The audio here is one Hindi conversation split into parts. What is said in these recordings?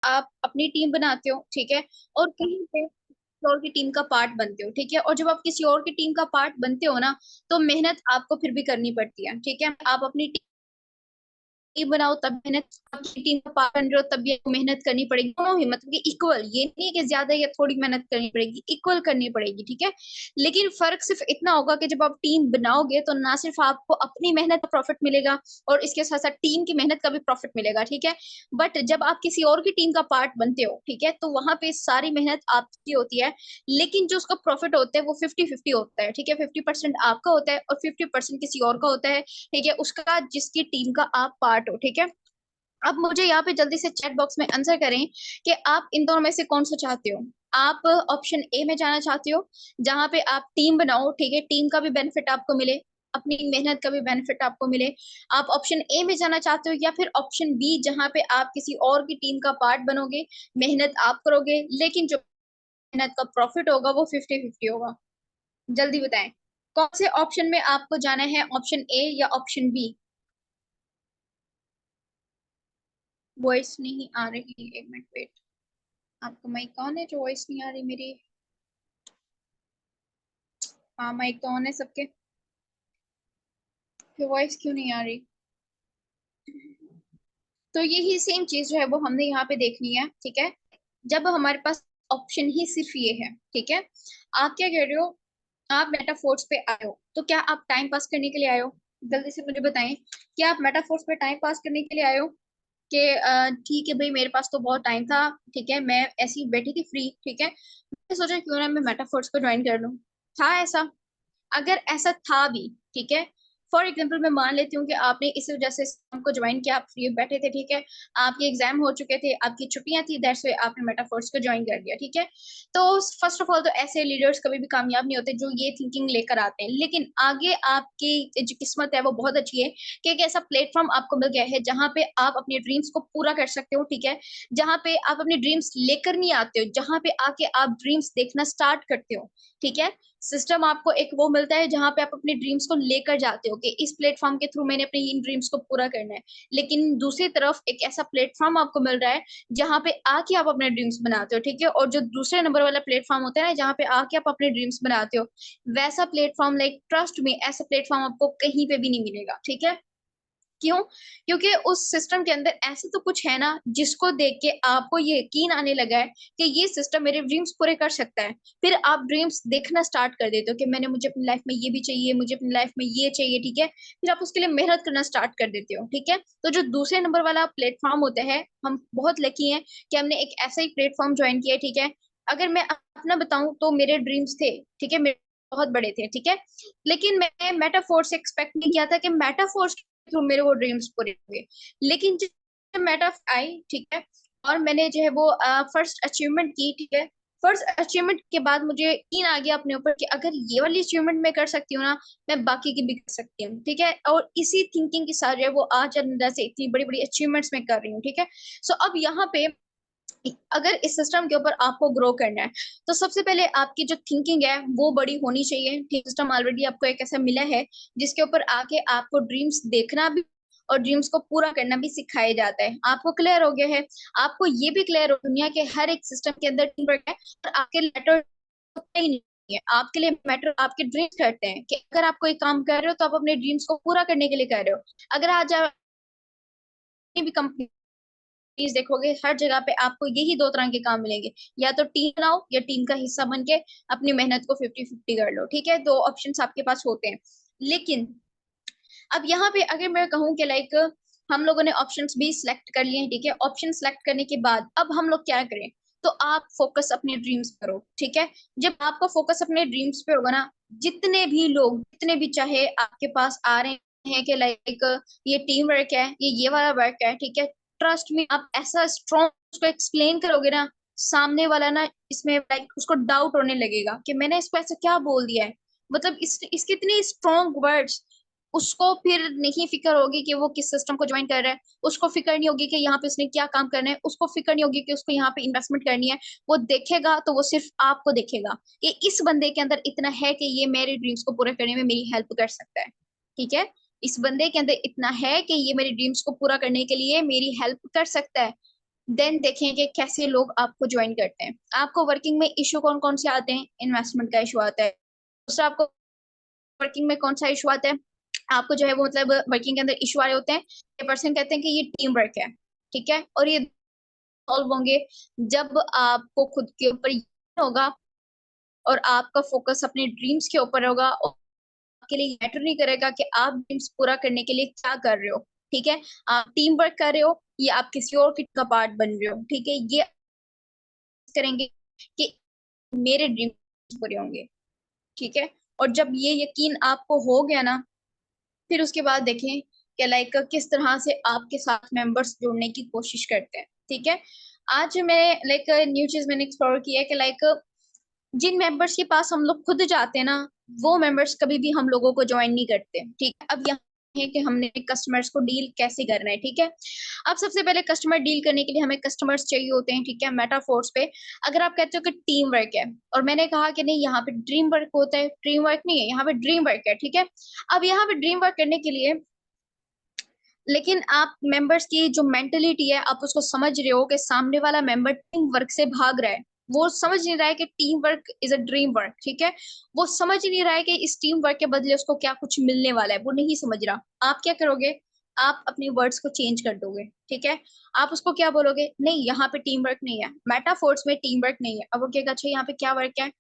आप अपनी टीम बनाते हो, ठीक है, और कहीं पे किसी और की टीम का पार्ट बनते हो, ठीक है, और जब आप किसी और की टीम का पार्ट बनते हो ना, तो मेहनत आपको फिर भी करनी पड़ती है, ठीक है। आप अपनी टीम बनाओ तब मेहनत, अपनी टीम का पार्ट बन रहे हो तब भी आपको मेहनत करनी पड़ेगी, दोनों ही मतलब कि इक्वल, ये नहीं है कि ज्यादा या थोड़ी मेहनत करनी पड़ेगी, इक्वल करनी पड़ेगी, ठीक है। लेकिन फर्क सिर्फ इतना होगा कि जब आप टीम बनाओगे तो ना सिर्फ आपको अपनी मेहनत का प्रॉफिट मिलेगा, और इसके साथ साथ टीम की मेहनत का भी प्रॉफिट मिलेगा, ठीक है। बट जब आप किसी और की टीम का पार्ट बनते हो, ठीक है, तो वहां पे सारी मेहनत आपकी होती है, लेकिन जो उसका प्रॉफिट होता है वो 50-50 होता है, ठीक है। 50% आपका होता है और 50% किसी और का होता है, ठीक है, उसका जिसकी टीम का आप पार्ट हो, ठीक है। अब मुझे यहाँ पे जल्दी से चैट बॉक्स में आंसर करें कि आप इन दोनों में से कौन सा चाहते हो। आप ऑप्शन ए में जाना चाहते हो, जहां पे आप टीम बनाओ, ठीक है, टीम का भी बेनिफिट आपको मिले, अपनी मेहनत का भी बेनिफिट आपको मिले। आप ऑप्शन ए में जाना चाहते हो, या फिर ऑप्शन बी जहां पे आप किसी और की टीम का पार्ट बनोगे, मेहनत आप करोगे, लेकिन जो मेहनत का प्रॉफिट होगा वो 50-50 होगा। जल्दी बताएं, कौन से ऑप्शन में आपको जाना है, ऑप्शन ए या ऑप्शन बी। वॉइस नहीं आ रही, एक मिनट वेट। आपका माइक कौन है जो वॉइस नहीं आ रही मेरी। हाँ, माइक तो ऑन है सबके, फिर वॉइस क्यों नहीं आ रही। तो यही सेम चीज जो है वो हमने यहाँ पे देखनी है, ठीक है। जब हमारे पास ऑप्शन ही सिर्फ ये है, ठीक है, आप क्या कह रहे हो, आप मेटाफोर्स पे आए हो, तो क्या आप टाइम पास करने के लिए आए हो। जल्दी से मुझे बताएं, क्या आप मेटाफोर्स पे टाइम पास करने के लिए आए हो कि ठीक है भाई मेरे पास तो बहुत टाइम था, ठीक है, मैं ऐसी बैठी थी फ्री, ठीक है, मैंने सोचा क्यों ना मैं मेटाफोर्स को ज्वाइन कर लूं। था ऐसा? अगर ऐसा था भी, ठीक है, फॉर एग्जाम्पल मैं मान लेती हूँ कि आपने इस वजह से हमको ज्वाइन किया, आप फ्री बैठे थे, ठीक है, आपके एग्जाम हो चुके थे, आपकी छुट्टियां थी, दैट्स व्हाई आपने मेटाफोर्स को ज्वाइन कर दिया, ठीक है। तो फर्स्ट ऑफ ऑल तो ऐसे लीडर्स कभी भी कामयाब नहीं होते जो ये थिंकिंग लेकर आते हैं, लेकिन आगे आपकी जो किस्मत है वो बहुत अच्छी है कि एक ऐसा प्लेटफॉर्म आपको मिल गया है जहां पे आप अपने ड्रीम्स को पूरा कर सकते हो, ठीक है, जहां पे आप अपने ड्रीम्स लेकर नहीं आते हो, जहां पे आके आप ड्रीम्स देखना स्टार्ट करते हो, ठीक है। सिस्टम आपको एक वो मिलता है जहां पे आप अपने ड्रीम्स को लेकर जाते हो कि इस प्लेटफॉर्म के थ्रू मैंने अपने इन ड्रीम्स को पूरा करना है। लेकिन दूसरी तरफ एक ऐसा प्लेटफॉर्म आपको मिल रहा है जहां पे आके आप अपने ड्रीम्स बनाते हो, ठीक है, और जो दूसरे नंबर वाला प्लेटफॉर्म होता है ना जहां पे आके आप अपने ड्रीम्स बनाते हो, वैसा प्लेटफॉर्म, लाइक ट्रस्ट में, ऐसा प्लेटफॉर्म आपको कहीं पे भी नहीं मिलेगा, ठीक है। क्यों? क्योंकि उस सिस्टम के अंदर ऐसे तो कुछ है ना जिसको देख के आपको ये यकीन आने लगा है कि ये सिस्टम मेरे ड्रीम्स पूरे कर सकता है। फिर आप ड्रीम्स देखना स्टार्ट कर देते हो कि मैंने, मुझे अपनी लाइफ में ये भी चाहिए, मुझे अपनी लाइफ में ये चाहिए, ठीक है, फिर आप उसके लिए मेहनत करना स्टार्ट कर देते हो, ठीक है। तो जो दूसरे नंबर वाला प्लेटफॉर्म होता है, हम बहुत लकी हैं कि हमने एक ऐसा ही प्लेटफॉर्म ज्वाइन किया है, ठीक है। अगर मैं अपना बताऊं तो मेरे ड्रीम्स थे, ठीक है, मेरे बहुत बड़े थे, ठीक है, लेकिन मैं मेटाफोर से एक्सपेक्ट नहीं किया था कि मेटाफोर थ्रू मेरे वो ड्रीम्स पूरे हुए। लेकिन जब मेटा आई, ठीक है, और मैंने जो है वो फर्स्ट अचीवमेंट की, ठीक है, फर्स्ट अचीवमेंट के बाद मुझे यकीन आ गया अपने ऊपर कि अगर ये वाली अचीवमेंट मैं कर सकती हूँ ना, मैं बाकी की भी कर सकती हूँ, ठीक है, और इसी थिंकिंग के साथ जो है वो आज अंदर से इतनी बड़ी बड़ी अचीवमेंट्स मैं कर रही हूँ, ठीक है। सो अब यहाँ पे अगर इस सिस्टम के ऊपर आपको ग्रो करना है, तो सबसे पहले आपकी जो थिंकिंग है वो बड़ी होनी चाहिए, ठीक, सिस्टम ऑलरेडी आपको एक ऐसा मिला है जिसके ऊपर आके आपको ड्रीम्स देखना भी और ड्रीम्स को पूरा करना भी सिखाया जाता है। आपको क्लियर हो गया है, आपको ये भी क्लियर हो दुनिया के हर एक सिस्टम के अंदर टीम वर्क है, और आपके लेटर होता ही नहीं है, आपके लिए मैटर आपके ड्रीम्स करते हैं कि अगर आप कोई काम कर रहे हो तो आप अपने ड्रीम्स को पूरा करने के लिए कर रहे हो। अगर आज आप भी कंपनी चीज देखोगे, हर जगह पे आपको यही दो तरह के काम मिलेंगे, या तो टीम बनाओ या टीम का हिस्सा बन के अपनी मेहनत को 50-50 कर लो, ठीक है, दो ऑप्शंस आपके पास होते हैं। लेकिन अब यहाँ पे अगर मैं कहूँ कि लाइक हम लोगों ने ऑप्शंस भी सिलेक्ट कर लिए हैं, ठीक है, ऑप्शन सिलेक्ट करने के बाद अब हम लोग क्या करें, तो आप फोकस अपने ड्रीम्स करो, ठीक है। जब आपका फोकस अपने ड्रीम्स पे होगा ना, जितने भी लोग, जितने भी चाहे आपके पास आ रहे हैं कि लाइक ये टीम वर्क है, ये वाला वर्क है, ठीक है, ट्रस्ट में आप ऐसा स्ट्रॉन्ग उसको एक्सप्लेन करोगे ना, सामने वाला ना इसमें लाइक उसको डाउट होने लगेगा कि मैंने इसको ऐसा क्या बोल दिया है, मतलब इसके इतने स्ट्रॉन्ग वर्ड्स, उसको फिर नहीं फिक्र होगी कि वो किस सिस्टम को ज्वाइन कर रहा है, उसको फिक्र नहीं होगी कि यहाँ पे उसने क्या काम करना है, उसको फिक्र नहीं होगी कि उसको यहाँ पे इन्वेस्टमेंट करनी है। वो देखेगा तो वो सिर्फ आपको देखेगा कि इस बंदे के अंदर इतना है कि ये मेरे ड्रीम्स को पूरा करने में मेरी हेल्प कर सकता है, ठीक है, इस बंदे के अंदर इतना है कि ये मेरे ड्रीम्स को पूरा करने के लिए मेरी हेल्प कर सकता है। देन देखें कि कैसे लोग आपको ज्वाइन करते हैं। आपको वर्किंग में इशू कौन कौन से आते हैं? इन्वेस्टमेंट का इशू आता है। दूसरा, आपको वर्किंग में कौन सा इशू आता है? आपको जो है वो मतलब वर्किंग के अंदर इशू आ रहे होते हैं, ये पर्सन कहते हैं कि ये टीम वर्क है, ठीक है, और ये सॉल्व होंगे जब आपको खुद के ऊपर यकीन होगा और आपका फोकस अपने ड्रीम्स के ऊपर होगा, और आपके लिए मैटर नहीं करेगा कि आप ड्रीम्स पूरा करने के लिए क्या कर रहे हो, ठीक है, आप टीम वर्क कर रहे हो या आप किसी और की का पार्ट बन रहे हो, ठीक है, ये करेंगे कि मेरे ड्रीम्स पूरे होंगे, ठीक है। और जब ये यकीन आपको हो गया ना, फिर उसके बाद देखें कि लाइक किस तरह से आपके साथ मेंबर्स जोड़ने की कोशिश करते हैं, ठीक है। आज मैं लाइक न्यू चीज मैंने एक्सप्लोर किया है कि लाइक जिन मेंबर्स के पास हम लोग खुद जाते हैं ना, वो मेंबर्स कभी भी हम लोगों को ज्वाइन नहीं करते, ठीक है। अब यहाँ है कि हमने कस्टमर्स को डील कैसे करना है, ठीक है। अब सबसे पहले कस्टमर डील करने के लिए हमें कस्टमर्स चाहिए होते हैं, ठीक है, मेटाफोर्स पे। अगर आप कहते हो कि टीम वर्क है, और मैंने कहा कि नहीं यहाँ पे ड्रीम वर्क होता है, ड्रीम वर्क नहीं है, यहाँ पे ड्रीम वर्क है, ठीक है। अब यहाँ पे ड्रीम वर्क करने के लिए, लेकिन आप मेंबर्स की जो मेंटेलिटी है आप उसको समझ रहे हो कि सामने वाला मेंबर टीम वर्क से भाग रहा है, वो समझ नहीं रहा है कि team work is a dream work, ठीक है। वो समझ नहीं रहा है कि इस टीम वर्क के बदले उसको क्या कुछ मिलने वाला है, वो नहीं समझ रहा। आप क्या करोगे? आप अपनी वर्ड्स को चेंज कर दोगे, ठीक है। आप उसको क्या बोलोगे? नहीं यहाँ पे टीम वर्क नहीं है, मेटाफोर्स में टीम वर्क नहीं है। अब वो कहेगा अच्छा यहाँ पे क्या वर्क है?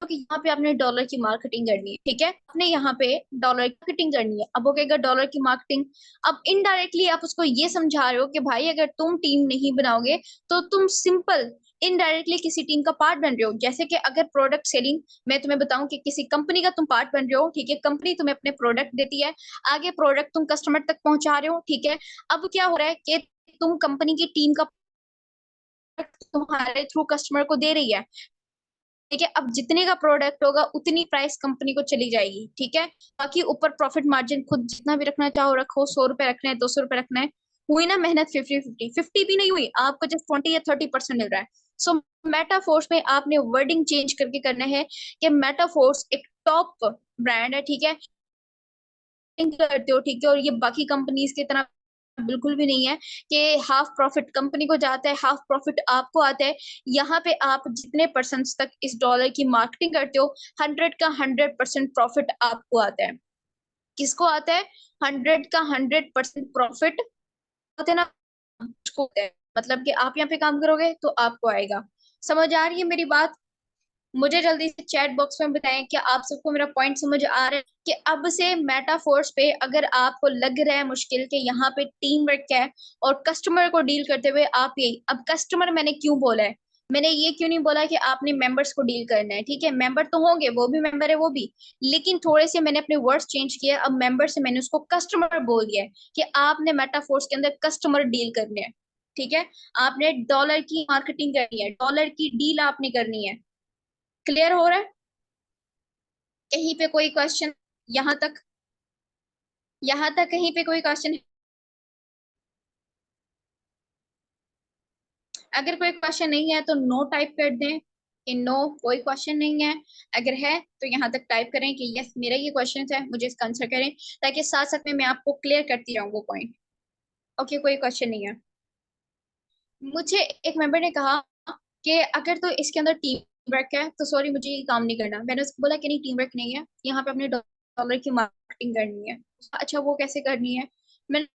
कि यहाँ पे आपने डॉलर की मार्केटिंग करनी है, ठीक है, आपने यहाँ पे डॉलर की मार्केटिंग करनी है। अब वो कहेगा डॉलर की मार्केटिंग। अब इनडायरेक्टली आप उसको ये समझा रहे हो कि भाई अगर तुम टीम नहीं बनाओगे तो तुम सिंपल इनडायरेक्टली किसी टीम का पार्ट बन रहे हो। जैसे कि अगर प्रोडक्ट सेलिंग, मैं तुम्हें बताऊं कि किसी कंपनी का तुम पार्ट बन रहे हो, ठीक है, कंपनी तुम्हें अपने प्रोडक्ट देती है, आगे प्रोडक्ट तुम कस्टमर तक पहुंचा रहे हो, ठीक है। अब क्या हो रहा है कि तुम कंपनी की टीम का तुम्हारे थ्रू कस्टमर को दे रही है, ठीक है। अब जितने का प्रोडक्ट होगा उतनी प्राइस कंपनी को चली जाएगी, ठीक है। बाकी ऊपर प्रॉफिट मार्जिन खुद जितना भी रखना चाहो रखो, 100 रुपए रखना है, 200 रुपए रखना है। हुई ना मेहनत 50-50, 50 भी नहीं हुई, आपको जस्ट 20 या 30% मिल रहा है। सो मेटाफोर्स में आपने वर्डिंग चेंज करके करना है कि मेटाफोर्स एक टॉप ब्रांड है, ठीक है, करते हो, ठीक है, और ये बाकी कंपनीज की तरह बिल्कुल भी नहीं है कि हाफ प्रॉफिट कंपनी को जाता है, हाफ प्रॉफिट आपको आता है। यहाँ पे आप जितने परसेंट तक इस डॉलर की मार्केटिंग करते हो, 100 का 100% प्रॉफिट आपको आता है। किसको आता है? 100 का 100% प्रॉफिट होते ना, उसको होता है। मतलब कि आप यहाँ पे काम करोगे तो आपको आएगा। समझ आ रही है मेरी बात? मुझे जल्दी से चैट बॉक्स में बताएं कि आप सबको मेरा पॉइंट समझ आ रहा है कि अब से मेटाफोर्स पे अगर आपको लग रहा है मुश्किल के यहाँ पे टीम वर्क है और कस्टमर को डील करते हुए आप यही, अब कस्टमर मैंने क्यों बोला है? मैंने ये क्यों नहीं बोला कि आपने मेंबर्स को डील करना है, ठीक है, मेंबर तो होंगे, वो भी मेंबर है वो भी, लेकिन थोड़े से मैंने अपने वर्ड्स चेंज किए। अब मेंबर से मैंने उसको कस्टमर बोल दिया है कि आपने मेटाफोर्स के अंदर कस्टमर डील करने हैं, ठीक है। आपने डॉलर की मार्केटिंग करनी है, डॉलर की डील आपने करनी है। क्लियर हो रहा है? कहीं पे कोई क्वेश्चन? यहाँ तक, यहाँ तक कहीं पे कोई क्वेश्चन? अगर कोई क्वेश्चन नहीं है तो नो टाइप कर दें कि नो कोई क्वेश्चन नहीं है। अगर है तो यहाँ तक टाइप करें कि यस मेरा ये क्वेश्चन है, मुझे इसका आंसर करें, ताकि साथ साथ में मैं आपको क्लियर करती रहूँ वो पॉइंट। ओके, कोई क्वेश्चन नहीं है। मुझे एक मेंबर ने कहा कि अगर तो इसके अंदर टीम वर्क है तो सॉरी मुझे ये काम नहीं करना। मैंने उसको बोला कि नहीं टीम वर्क नहीं है, यहाँ पे अपने डॉलर की मार्केटिंग करनी है। अच्छा वो कैसे करनी है? मैंने,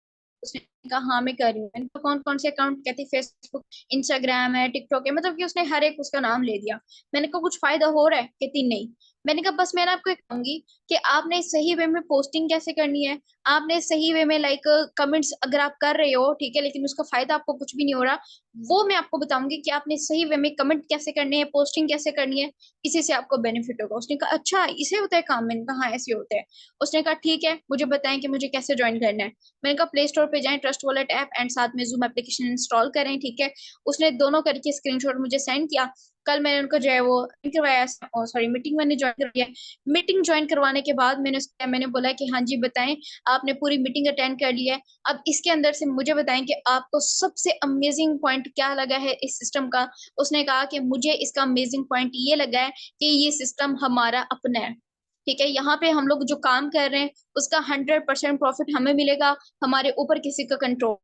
उसने कहा हाँ मैं कर रही हूँ। मैंने कहा कौन कौन से अकाउंट? कहती फेसबुक, इंस्टाग्राम है, टिकटॉक है, मतलब कि उसने हर एक उसका नाम ले दिया। मैंने कहा कुछ फायदा हो रहा है? कहती नहीं। मैंने कहा बस मैं ना आपको कहूंगी कि आपने सही वे में पोस्टिंग कैसे करनी है, आपने सही वे में लाइक कमेंट्स अगर आप कर रहे हो, ठीक है, लेकिन उसका फायदा आपको कुछ भी नहीं हो रहा, वो मैं आपको बताऊंगी कि आपने सही वे में कमेंट कैसे करने हैं, पोस्टिंग कैसे करनी है, इसी से आपको बेनिफिट होगा। उसने कहा अच्छा इसे होता है काम? मैंने कहा हाँ ऐसे होता है। उसने कहा ठीक है मुझे बताएं कि मुझे कैसे ज्वाइन करना है। मैंने कहा प्ले स्टोर पे जाएं, ट्रस्ट वॉलेट ऐप एंड साथ में जूम एप्लीकेशन इंस्टॉल करें, ठीक है। उसने दोनों करके स्क्रीनशॉट मुझे सेंड किया। कल मैंने उनको जो है वो करवाया, सॉरी मीटिंग मैंने ज्वाइन करवाई है। मीटिंग ज्वाइन करवाने के बाद मैंने बोला कि हाँ जी बताएं, आपने पूरी मीटिंग अटेंड कर ली है, अब इसके अंदर से मुझे बताएं कि आपको सबसे अमेजिंग पॉइंट क्या लगा है इस सिस्टम का। उसने कहा कि मुझे इसका अमेजिंग पॉइंट ये लगा है कि ये सिस्टम हमारा अपना है, ठीक है, यहाँ पे हम लोग जो काम कर रहे हैं उसका 100% प्रॉफिट हमें मिलेगा, हमारे ऊपर किसी का कंट्रोल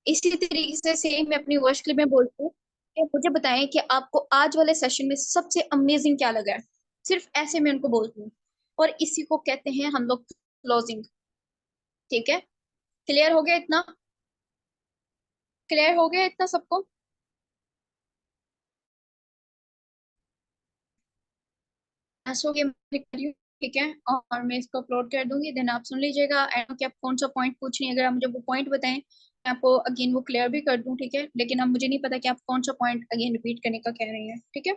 इसी तरीके से सेम मैं अपनी वर्क क्लिप में बोलती हूँ कि मुझे बताएं कि आपको आज वाले सेशन में सबसे अमेजिंग क्या लगा है। सिर्फ ऐसे मैं उनको बोलती हूँ, और इसी को कहते हैं हम लोग क्लोजिंग। ठीक है, क्लियर हो गया इतना? क्लियर हो गया इतना सबको? ऐसा हो गया, मैं कर रही हूँ। ठीक है, और मैं इसको अपलोड कर दूंगी, देन आप सुन लीजिएगा। एंड कि आप कौन सा पॉइंट पूछ रही हैं, अगर आप मुझे वो पॉइंट बताएं मैं आपको अगेन वो क्लियर भी कर दूं। ठीक है, लेकिन अब मुझे नहीं पता कि आप कौन सा पॉइंट अगेन रिपीट करने का कह रही हैं। ठीक है,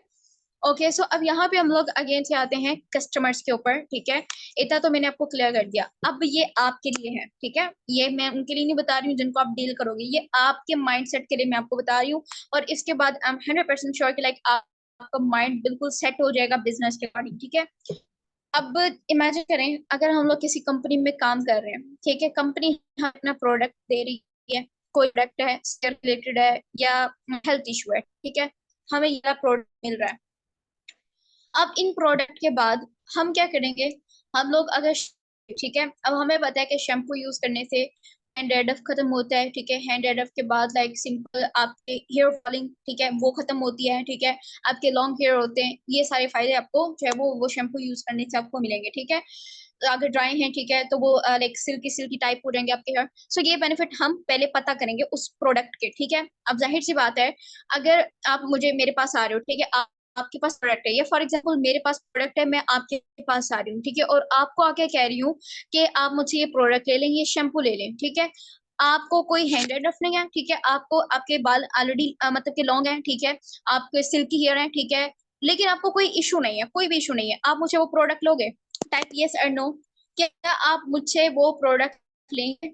ओके। सो अब यहाँ पे हम लोग अगेन से आते हैं कस्टमर्स के ऊपर। ठीक है, इतना तो मैंने आपको क्लियर कर दिया। अब ये आपके लिए है। ठीक है, ये मैं उनके लिए नहीं बता रही हूँ जिनको आप डील करोगे, ये आपके माइंडसेट के लिए मैं आपको बता रही हूँ। और इसके बाद आई एम 100% श्योर कि लाइक आपका माइंड बिल्कुल सेट हो जाएगा बिजनेस के अकॉर्डिंग। ठीक है, अब इमेजिन करें अगर हम लोग किसी कंपनी में काम कर रहे हैं। ठीक है, कंपनी अपना प्रोडक्ट दे रही है, कोई प्रोडक्ट है रिलेटेड है या हेल्थ इशू है। ठीक है, हमें यह प्रोडक्ट मिल रहा है। अब इन प्रोडक्ट के बाद हम क्या करेंगे, हम लोग अगर, ठीक है, अब हमें पता है कि शैम्पू यूज करने से हैंड एडफ खत्म होता है। ठीक है, हैंड एडफ के बाद लाइक सिंपल आपके हेयर फॉलिंग, ठीक है, वो खत्म होती है। ठीक है, आपके लॉन्ग हेयर होते हैं, ये सारे फायदे आपको जो है वो शैम्पू यूज करने से आपको मिलेंगे। ठीक है, अगर ड्राई है, ठीक है, तो वो लाइक सिल्की सिल्की टाइप हो जाएंगे आपके हेयर। सो ये बेनिफिट हम पहले पता करेंगे उस प्रोडक्ट के। ठीक है, अब जाहिर सी बात है, अगर आप मुझे मेरे पास आ रहे हो, ठीक है, आपके पास प्रोडक्ट है, या फॉर एग्जांपल मेरे पास प्रोडक्ट है, मैं आपके पास आ रही हूँ, ठीक है, और आपको आके कह रही हूँ कि आप मुझे ये प्रोडक्ट ले लें, ये शैम्पू ले लें। ठीक है, आपको कोई हैंड रफ नहीं है, ठीक है, आपको आपके बाल ऑलरेडी मतलब के लॉन्ग है, ठीक है, आपके सिल्की हेयर है, ठीक है, लेकिन आपको कोई इशू नहीं है, कोई भी इशू नहीं है, आप मुझे वो प्रोडक्ट लोगे? टाइप यस और नो। क्या आप मुझसे वो प्रोडक्ट लेंगे?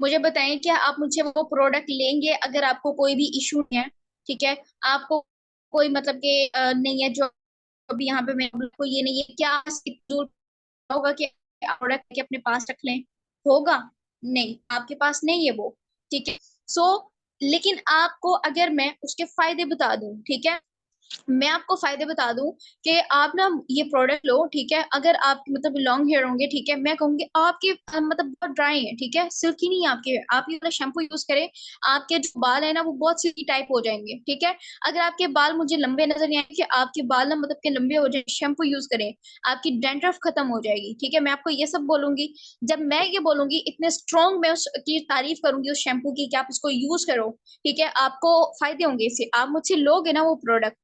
मुझे बताएं, क्या आप मुझसे वो प्रोडक्ट लेंगे अगर आपको कोई भी इशू नहीं है? ठीक है, आपको कोई मतलब के नहीं है, जो अभी यहाँ पे मेरे को ये नहीं है, क्या जरूर होगा कि प्रोडक्ट के अपने पास रख लें? होगा? नहीं, आपके पास नहीं है वो। ठीक है, सो लेकिन आपको अगर मैं उसके फायदे बता दूं, ठीक है, मैं आपको फायदे बता दूं कि आप ना ये प्रोडक्ट लो। ठीक है, अगर आप मतलब लॉन्ग हेयर होंगे, ठीक है, मैं कहूंगी आपके मतलब बहुत ड्राई है, ठीक है, सिल्की नहीं है आपके, आप ये वाला शैम्पू यूज करें, आपके जो बाल है ना वो बहुत सिल्की टाइप हो जाएंगे। ठीक है, अगर आपके बाल मुझे लंबे नजर नहीं आएंगे, आपके बाल ना मतलब के लंबे हो जाए, शैम्पू यूज करें, आपकी डैंड्रफ खत्म हो जाएगी। ठीक है, मैं आपको ये सब बोलूंगी। जब मैं ये बोलूंगी इतने स्ट्रॉन्ग मैं उसकी तारीफ करूंगी उस शैम्पू की कि आप इसको यूज करो। ठीक है, आपको फायदे होंगे इससे, आप मुझसे लोगे ना वो प्रोडक्ट,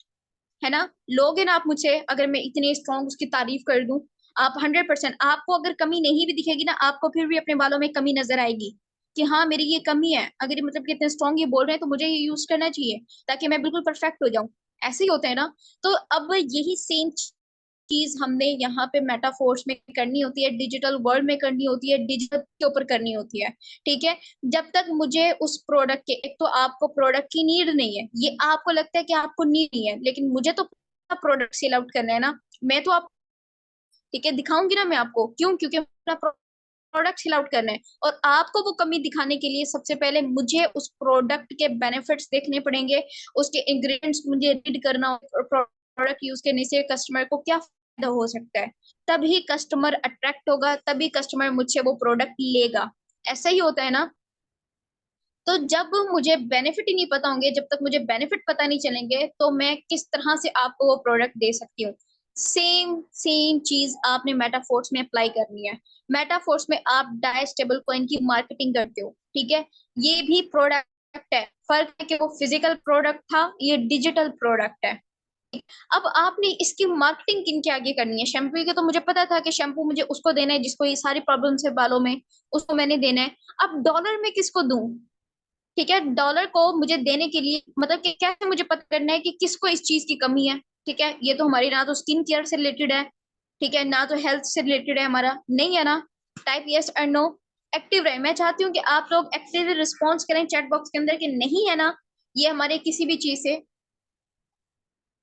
है ना, लोगे ना आप मुझे, अगर मैं इतनी स्ट्रॉन्ग उसकी तारीफ कर दूं? आप 100%, आपको अगर कमी नहीं भी दिखेगी ना, आपको फिर भी अपने बालों में कमी नजर आएगी कि हाँ मेरी ये कमी है, अगर ये मतलब कि इतने स्ट्रॉन्ग ये बोल रहे हैं तो मुझे ये यूज करना चाहिए ताकि मैं बिल्कुल परफेक्ट हो जाऊं। ऐसे ही होता है ना। तो अब यही सेम चीज हमने यहाँ पे मेटाफोर्स में करनी होती है, डिजिटल वर्ल्ड में करनी होती है, डिजिटल के ऊपर करनी होती है। ठीक है, जब तक मुझे उस प्रोडक्ट के, एक तो आपको प्रोडक्ट की नीड नहीं है, ये आपको लगता है कि आपको नीड नहीं है, लेकिन मुझे तो प्रोडक्ट सेल आउट करना है ना, मैं तो आप, ठीक है, दिखाऊंगी ना मैं आपको, क्यों? क्योंकि अपना प्रोडक्ट सेल आउट करना है। और आपको वो कमी दिखाने के लिए सबसे पहले मुझे उस प्रोडक्ट के बेनिफिट्स देखने पड़ेंगे, उसके इंग्रेडिएंट्स मुझे रीड करना होगा, प्रोडक्ट यूज करने से कस्टमर को क्या फायदा हो सकता है, तभी कस्टमर अट्रैक्ट होगा, तभी कस्टमर मुझसे वो प्रोडक्ट लेगा। ऐसा ही होता है ना। तो जब मुझे बेनिफिट ही नहीं पता होंगे, जब तक मुझे बेनिफिट पता नहीं चलेंगे, तो मैं किस तरह से आपको वो प्रोडक्ट दे सकती हूँ? सेम सेम चीज आपने मेटाफोर्स में अप्लाई करनी है। मेटाफोर्स में आप डायस्टेबल कॉइन की मार्केटिंग करते हो, ठीक है, ये भी प्रोडक्ट है, फर्क है कि वो फिजिकल प्रोडक्ट था, ये डिजिटल प्रोडक्ट है। अब आपने इसकी मार्केटिंग किन के आगे करनी है? शैम्पू के तो मुझे पता था कि शैम्पू मुझे उसको देना है जिसको ये सारी प्रॉब्लम्स है बालों में, उसको मैंने देना है। अब डॉलर में किसको दूं? ठीक है, डॉलर को मुझे देने के लिए मतलब कि कैसे मुझे पता करना है कि किसको इस चीज की कमी है? ठीक है, ये तो हमारी ना तो स्किन केयर से रिलेटेड है, ठीक है, ना तो हेल्थ से रिलेटेड है, हमारा नहीं है ना। टाइप यस और नो, एक्टिव रहे। मैं चाहती हूँ कि आप लोग एक्टिवली रिस्पॉन्स करें चैट बॉक्स के अंदर कि नहीं है ना, ये हमारे किसी भी चीज से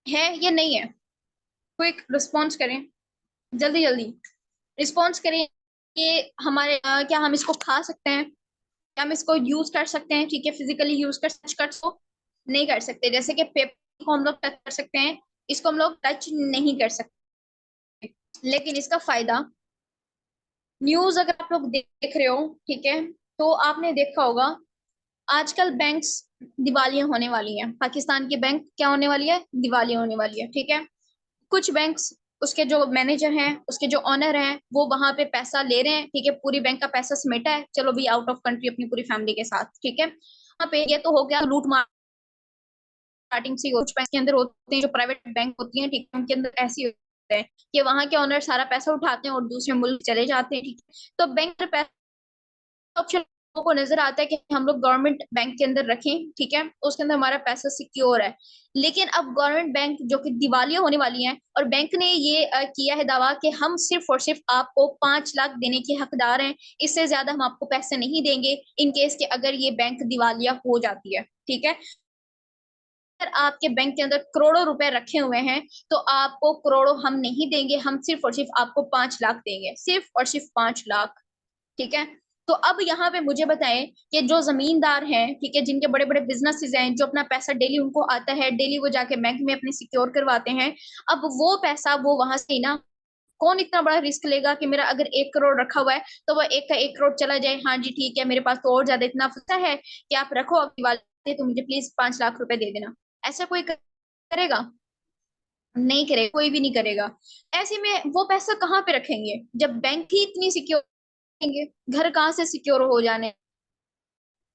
है या नहीं है। क्विक रिस्पॉन्स करें, जल्दी जल्दी रिस्पॉन्स करें। ये हमारे क्या हम इसको खा सकते हैं? क्या हम इसको यूज कर सकते हैं? ठीक है, फिजिकली यूज कर सो नहीं कर सकते, जैसे कि पेपर को हम लोग टच कर सकते हैं, इसको हम लोग टच नहीं कर सकते। लेकिन इसका फायदा, न्यूज अगर आप लोग देख रहे हो, ठीक है, तो आपने देखा होगा आजकल बैंक्स दिवालियां होने वाली हैं, पाकिस्तान की बैंक क्या होने वाली है, दिवालिया होने वाली है, ठीक है। कुछ बैंक्स, उसके जो मैनेजर हैं, उसके जो ऑनर हैं, वो वहां पे पैसा ले रहे हैं, ठीक है, पूरी बैंक का पैसा समेटा है, चलो भी आउट ऑफ कंट्री अपनी पूरी फैमिली के साथ, ठीक है। वहां पे ये तो हो गया लूट मार स्टार्टिंग से। कुछ बैंक के अंदर होते हैं जो प्राइवेट बैंक होती हैं, ठीक है, उनके अंदर ऐसे होते हैं कि वहां के ऑनर सारा पैसा उठाते हैं और दूसरे मुल्क चले जाते हैं, ठीक है। तो बैंक ऑप्शन लोगों को नजर आता है कि हम लोग गवर्नमेंट बैंक के अंदर रखें, ठीक है, उसके अंदर हमारा पैसा सिक्योर है। लेकिन अब गवर्नमेंट बैंक जो कि दिवालिया होने वाली हैं, और बैंक ने ये किया है दावा कि हम सिर्फ और सिर्फ आपको 5 लाख देने के हकदार हैं, इससे ज्यादा हम आपको पैसे नहीं देंगे इन केस के अगर ये बैंक दिवालिया हो जाती है, ठीक है। अगर आपके बैंक के अंदर करोड़ों रुपए रखे हुए हैं तो आपको करोड़ों हम नहीं देंगे, हम सिर्फ और सिर्फ आपको 5 लाख देंगे, सिर्फ और सिर्फ 5 लाख, ठीक है। तो अब यहाँ पे मुझे बताएं कि जो जमींदार हैं, ठीक है, जिनके बड़े बड़े बिजनेसेस हैं, जो अपना पैसा डेली उनको आता है, डेली वो जाके बैंक में अपने सिक्योर करवाते हैं, अब वो पैसा वो वहां से ना, कौन इतना बड़ा रिस्क लेगा कि मेरा अगर 1 करोड़ रखा हुआ है तो वह 1 का 1 करोड़ चला जाए, हाँ जी ठीक है, मेरे पास तो और ज्यादा इतना पैसा है कि आप रखो अपनी वाले, तो मुझे प्लीज 5 लाख रुपए दे देना। ऐसा कोई करेगा? नहीं करेगा, कोई भी नहीं करेगा। ऐसे में वो पैसा कहाँ पे रखेंगे जब बैंक ही इतनी सिक्योर रहेंगे? घर कहाँ से सिक्योर हो जाने?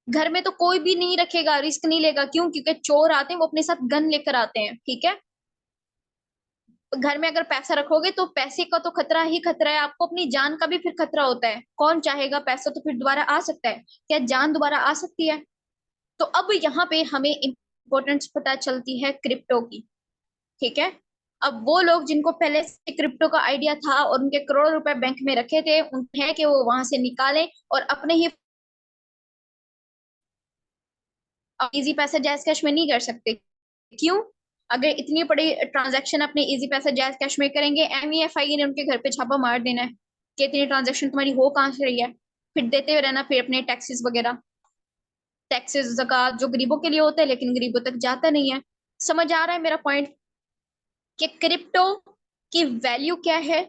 घर में तो कोई भी नहीं रखेगा, रिस्क नहीं लेगा, क्यों? क्योंकि चोर आते हैं, वो अपने साथ गन लेकर आते हैं, ठीक है। घर में अगर पैसा रखोगे तो पैसे का तो खतरा ही खतरा है, आपको अपनी जान का भी फिर खतरा होता है। कौन चाहेगा? पैसा तो फिर दोबारा आ सकता है, क्या जान दोबारा आ सकती है? तो अब यहाँ पे हमें इंपॉर्टेंस पता चलती है क्रिप्टो की, ठीक है। अब वो लोग जिनको पहले से क्रिप्टो का आइडिया था और उनके करोड़ों रुपए बैंक में रखे थे, उन्हें कि वो वहां से निकालें और अपने ही इजी पैसा जैज कैश में नहीं कर सकते। क्यों? अगर इतनी बड़ी ट्रांजैक्शन अपने इजी पैसा जैज कैश में करेंगे, एमईएफआई ने उनके घर पे छापा मार देना है कि इतनी ट्रांजैक्शन तुम्हारी हो कहाँ से रही है, फिर देते हुए रहना फिर अपने टैक्सेस वगैरह, टैक्सेस ज़कात जो गरीबों के लिए होता है लेकिन गरीबों तक जाता नहीं है। समझ आ रहा है मेरा पॉइंट कि क्रिप्टो की वैल्यू क्या है?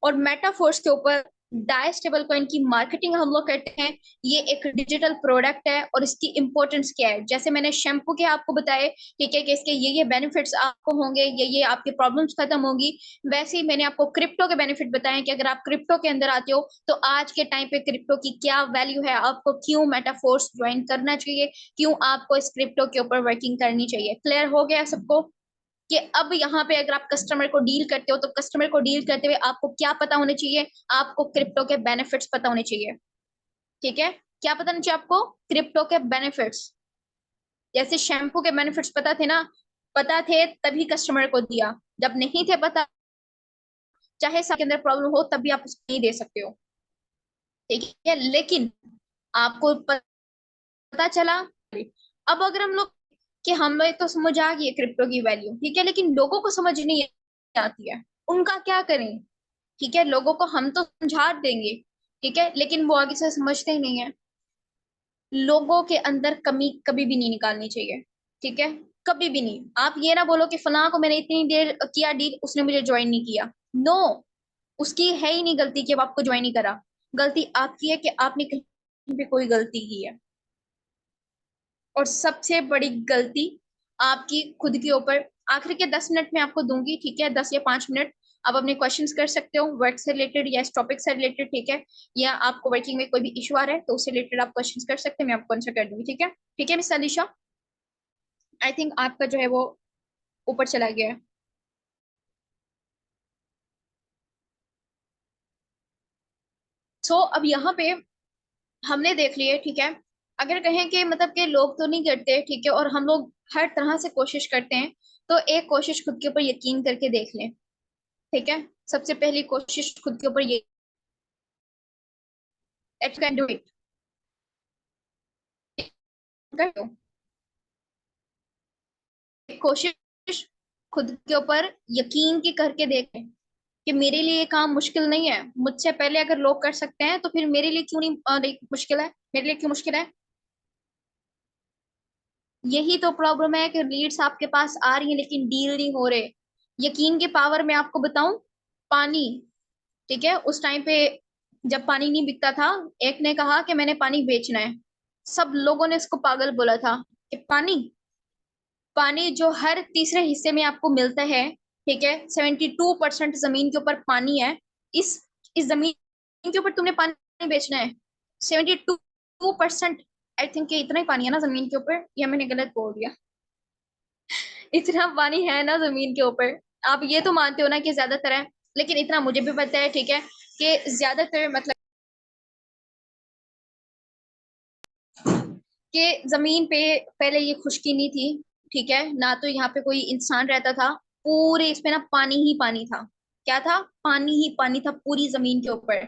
और मेटाफोर्स के ऊपर डाई स्टेबल कॉइन की मार्केटिंग हम लोग करते हैं, ये एक डिजिटल प्रोडक्ट है और इसकी इंपॉर्टेंस क्या है। जैसे मैंने शैम्पू के आपको बताए, ठीक है, कि इसके ये बेनिफिट्स आपको होंगे, ये आपकी प्रॉब्लम्स खत्म होंगी, वैसे ही मैंने आपको क्रिप्टो के बेनिफिट बताए कि अगर आप क्रिप्टो के अंदर आते हो तो आज के टाइम पे क्रिप्टो की क्या वैल्यू है, आपको क्यों मेटाफोर्स ज्वाइन करना चाहिए, क्यों आपको इस क्रिप्टो के ऊपर वर्किंग करनी चाहिए। क्लियर हो गया सबको कि अब यहाँ पे अगर आप कस्टमर को डील करते हो तो कस्टमर को डील करते हुए आपको क्या पता होना चाहिए? आपको क्रिप्टो के बेनिफिट्स पता होने चाहिए, ठीक है। क्या पता होना चाहिए आपको? क्रिप्टो के बेनिफिट्स। जैसे शैम्पू के बेनिफिट्स पता थे ना, पता थे तभी कस्टमर को दिया, जब नहीं थे पता, चाहे के अंदर प्रॉब्लम हो तब भी आप उसको नहीं दे सकते हो, ठीक है। लेकिन आपको पता चला। अब अगर हम लोग, कि हमें तो समझ आ गई है क्रिप्टो की वैल्यू, ठीक है, लेकिन लोगों को समझ नहीं आती है, उनका क्या करें? ठीक है, लोगों को हम तो समझा देंगे, ठीक है, लेकिन वो आगे से समझते ही नहीं है। लोगों के अंदर कमी कभी भी नहीं निकालनी चाहिए, ठीक है, कभी भी नहीं। आप ये ना बोलो कि फलां को मैंने इतनी देर किया डील, उसने मुझे ज्वाइन नहीं किया। नो, उसकी है ही नहीं गलती कि वो आपको ज्वाइन नहीं करा, गलती आपकी है कि आपने कहीं पे कोई गलती की है। और सबसे बड़ी गलती आपकी खुद के ऊपर। आखिर के 10 मिनट में आपको दूंगी, ठीक है, 10 या 5 मिनट, आप अपने क्वेश्चंस कर सकते हो वर्क से रिलेटेड या इस टॉपिक से रिलेटेड, ठीक है, या आपको वर्किंग में कोई भी इशू आ रहा है तो उससे रिलेटेड आप क्वेश्चंस कर सकते हैं, मैं आपको आंसर कर दूंगी, ठीक है। ठीक है मिस अलीशा, आई थिंक आपका जो है वो ऊपर चला गया है। सो अब यहाँ पे हमने देख लिया, ठीक है। अगर कहें कि मतलब कि लोग तो नहीं करते, ठीक है, और हम लोग हर तरह से कोशिश करते हैं, तो एक कोशिश खुद के ऊपर यकीन करके देख लें, ठीक है। सबसे पहली कोशिश खुद के ऊपर ये, इट कैन डू इट, कर दो एक कोशिश खुद के ऊपर यकीन की करके देखें कि मेरे लिए ये काम मुश्किल नहीं है, मुझसे पहले अगर लोग कर सकते हैं तो फिर मेरे लिए क्यों नहीं, नहीं मुश्किल है, मेरे लिए क्यों मुश्किल है? यही तो प्रॉब्लम है कि लीड्स आपके पास आ रही है लेकिन डील नहीं हो रहे। यकीन की पावर मैं आपको बताऊं, पानी, ठीक है, उस टाइम पे जब पानी नहीं बिकता था, एक ने कहा कि मैंने पानी बेचना है। सब लोगों ने इसको पागल बोला था कि पानी, पानी जो हर तीसरे हिस्से में आपको मिलता है, ठीक है, 72% जमीन के ऊपर पानी है। इस इस जमीन के ऊपर तुमने पानी बेचना है? 72%। आई थिंक इतना ही पानी है ना जमीन के ऊपर, या मैंने गलत बोल दिया? इतना पानी है ना जमीन के ऊपर। आप ये तो मानते हो ना कि ज्यादातर है, लेकिन इतना मुझे भी पता है, ठीक है, कि ज्यादातर मतलब कि जमीन पे पहले ये खुशकी नहीं थी, ठीक है, ना तो यहाँ पे कोई इंसान रहता था। पूरे इसमें ना पानी ही पानी था। क्या था? पानी ही पानी था पूरी जमीन के ऊपर।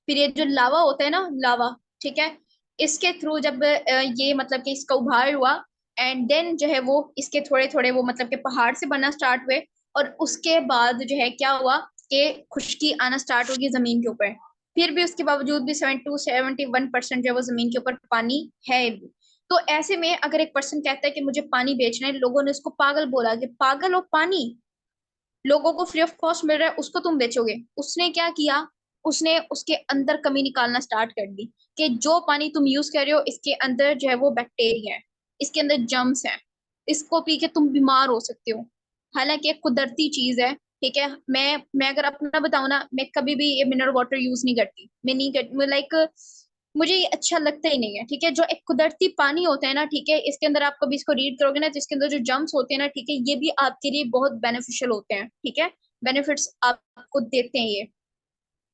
फिर ये जो लावा होता है ना, लावा, ठीक है, इसके थ्रू जब ये मतलब कि इसका उभार हुआ, एंड देन जो है वो इसके थोड़े थोड़े वो मतलब कि पहाड़ से बनना स्टार्ट हुए। और उसके बाद जो है क्या हुआ कि खुशकी आना स्टार्ट होगी जमीन के ऊपर। फिर भी उसके बावजूद भी 71% जो है वो जमीन के ऊपर पानी है। तो ऐसे में अगर एक पर्सन कहता है कि मुझे पानी बेचना है, लोगों ने उसको पागल बोला कि पागल हो, पानी लोगों को फ्री ऑफ कॉस्ट मिल रहा है, उसको तुम बेचोगे? उसने क्या किया? उसने उसके अंदर कमी निकालना स्टार्ट कर दी कि जो पानी तुम यूज कर रहे हो इसके अंदर जो है वो बैक्टीरिया है, इसके अंदर जर्म्स है, इसको पी के तुम बीमार हो सकते हो। हालांकि एक कुदरती चीज है, ठीक है। मैं अगर अपना बताऊं ना, मैं कभी भी ये मिनरल वाटर यूज नहीं करती, मैं नहीं करती, लाइक मुझे ये अच्छा लगता ही नहीं है, ठीक है। जो एक कुदरती पानी होता है ना, ठीक है, इसके अंदर आप कभी इसको रीड करोगे ना, तो इसके अंदर जो जम्स होते हैं ना, ठीक है, ये भी आपके लिए बहुत बेनिफिशियल होते हैं, ठीक है, बेनिफिट्स आपको देते हैं ये।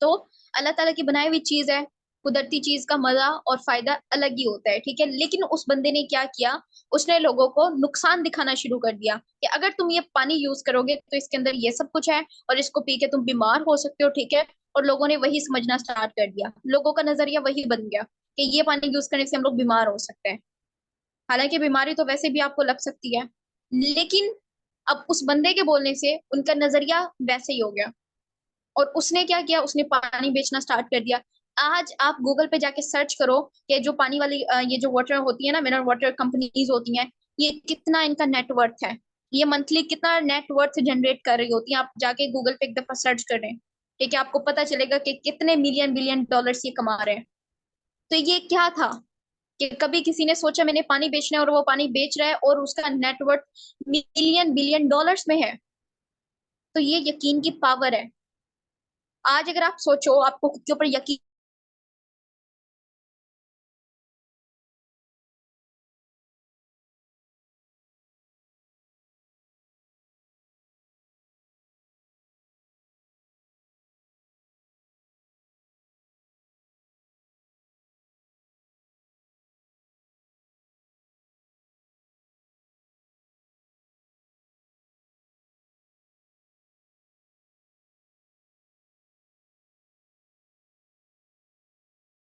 तो अल्लाह ताला की बनाई हुई चीज है, कुदरती चीज का मजा और फायदा अलग ही होता है, ठीक है। लेकिन उस बंदे ने क्या किया, उसने लोगों को नुकसान दिखाना शुरू कर दिया कि अगर तुम ये पानी यूज करोगे तो इसके अंदर ये सब कुछ है, और इसको पी के तुम बीमार हो सकते हो, ठीक है। और लोगों ने वही समझना स्टार्ट कर दिया, लोगों का नजरिया वही बन गया कि ये पानी यूज करने से हम लोग बीमार हो सकते हैं। हालांकि बीमारी तो वैसे भी आपको लग सकती है, लेकिन अब उस बंदे के बोलने से उनका नजरिया वैसे ही हो गया। और उसने क्या किया, उसने पानी बेचना स्टार्ट कर दिया। आज आप गूगल पे जाके सर्च करो कि जो पानी वाली ये जो वाटर होती है ना, मिनरल वाटर कंपनीज होती हैं, ये कितना इनका नेटवर्थ है, ये मंथली कितना नेटवर्थ जनरेट कर रही होती है। आप जाके गूगल पे एक दफा सर्च करें, ठीक है, आपको पता चलेगा कि कितने मिलियन बिलियन डॉलर्स ये कमा रहे हैं। तो ये क्या था कि कभी किसी ने सोचा मैंने पानी बेचना है, और वो पानी बेच रहा है और उसका नेटवर्थ मिलियन बिलियन डॉलर्स में है। तो ये यकीन की पावर है। आज अगर आप सोचो, आपको खुद के ऊपर यकीन